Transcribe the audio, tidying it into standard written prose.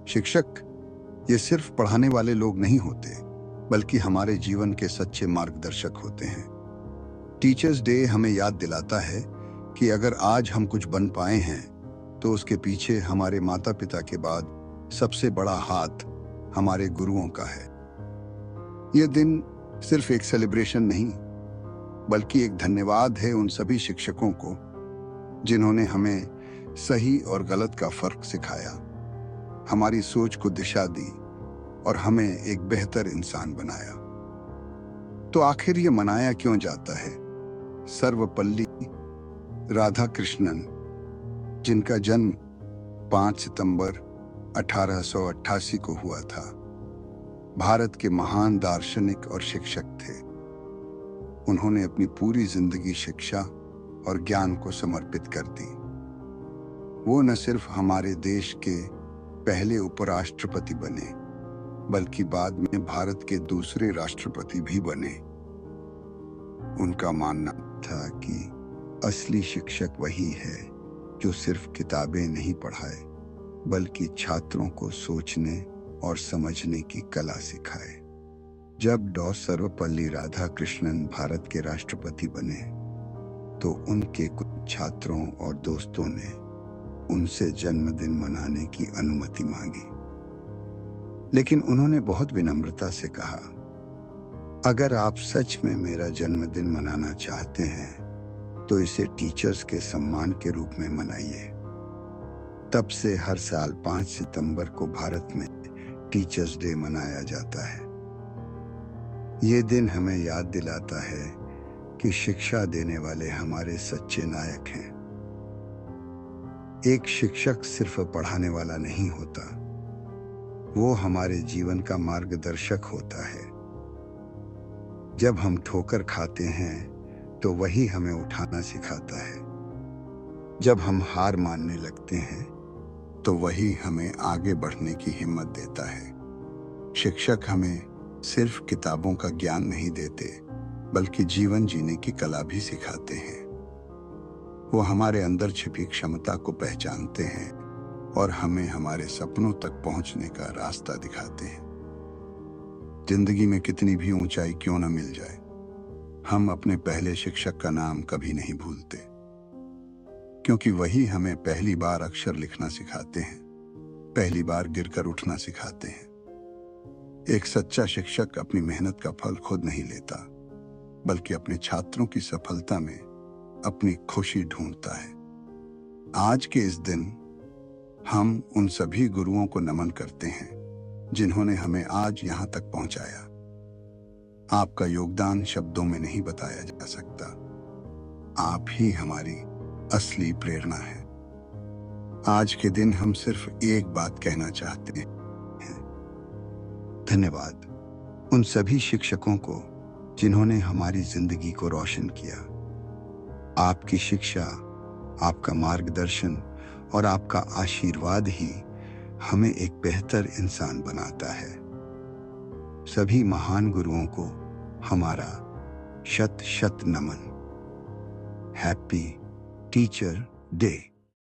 शिक्षक ये सिर्फ पढ़ाने वाले लोग नहीं होते, बल्कि हमारे जीवन के सच्चे मार्गदर्शक होते हैं। टीचर्स डे हमें याद दिलाता है कि अगर आज हम कुछ बन पाए हैं तो उसके पीछे हमारे माता पिता के बाद सबसे बड़ा हाथ हमारे गुरुओं का है। यह दिन सिर्फ एक सेलिब्रेशन नहीं, बल्कि एक धन्यवाद है उन सभी शिक्षकों को जिन्होंने हमें सही और गलत का फर्क सिखाया, हमारी सोच को दिशा दी और हमें एक बेहतर इंसान बनाया। तो आखिर ये मनाया क्यों जाता है? सर्वपल्ली राधाकृष्णन, जिनका जन्म 5 सितंबर 1888 को हुआ था, भारत के महान दार्शनिक और शिक्षक थे। उन्होंने अपनी पूरी जिंदगी शिक्षा और ज्ञान को समर्पित कर दी। वो न सिर्फ हमारे देश के पहले उपराष्ट्रपति बने, बल्कि बाद में भारत के दूसरे राष्ट्रपति भी बने। उनका मानना था कि असली शिक्षक वही है जो सिर्फ किताबें नहीं पढ़ाए, बल्कि छात्रों को सोचने और समझने की कला सिखाए। जब डॉ. सर्वपल्ली राधाकृष्णन भारत के राष्ट्रपति बने, तो उनके कुछ छात्रों और दोस्तों ने उनसे जन्मदिन मनाने की अनुमति मांगी। लेकिन उन्होंने बहुत विनम्रता से कहा, अगर आप सच में मेरा जन्मदिन मनाना चाहते हैं तो इसे टीचर्स के सम्मान के रूप में मनाइए। तब से हर साल 5 सितंबर को भारत में टीचर्स डे मनाया जाता है। ये दिन हमें याद दिलाता है कि शिक्षा देने वाले हमारे सच्चे नायक हैं। एक शिक्षक सिर्फ पढ़ाने वाला नहीं होता, वो हमारे जीवन का मार्गदर्शक होता है। जब हम ठोकर खाते हैं तो वही हमें उठाना सिखाता है। जब हम हार मानने लगते हैं तो वही हमें आगे बढ़ने की हिम्मत देता है। शिक्षक हमें सिर्फ किताबों का ज्ञान नहीं देते, बल्कि जीवन जीने की कला भी सिखाते हैं। वो हमारे अंदर छिपी क्षमता को पहचानते हैं और हमें हमारे सपनों तक पहुंचने का रास्ता दिखाते हैं। जिंदगी में कितनी भी ऊंचाई क्यों न मिल जाए, हम अपने पहले शिक्षक का नाम कभी नहीं भूलते, क्योंकि वही हमें पहली बार अक्षर लिखना सिखाते हैं, पहली बार गिरकर उठना सिखाते हैं। एक सच्चा शिक्षक अपनी मेहनत का फल खुद नहीं लेता, बल्कि अपने छात्रों की सफलता में अपनी खुशी ढूंढता है। आज के इस दिन हम उन सभी गुरुओं को नमन करते हैं जिन्होंने हमें आज यहां तक पहुंचाया। आपका योगदान शब्दों में नहीं बताया जा सकता। आप ही हमारी असली प्रेरणा है। आज के दिन हम सिर्फ एक बात कहना चाहते हैं, धन्यवाद उन सभी शिक्षकों को जिन्होंने हमारी जिंदगी को रोशन किया। आपकी शिक्षा, आपका मार्गदर्शन और आपका आशीर्वाद ही हमें एक बेहतर इंसान बनाता है। सभी महान गुरुओं को हमारा शत शत नमन। Happy teacher day.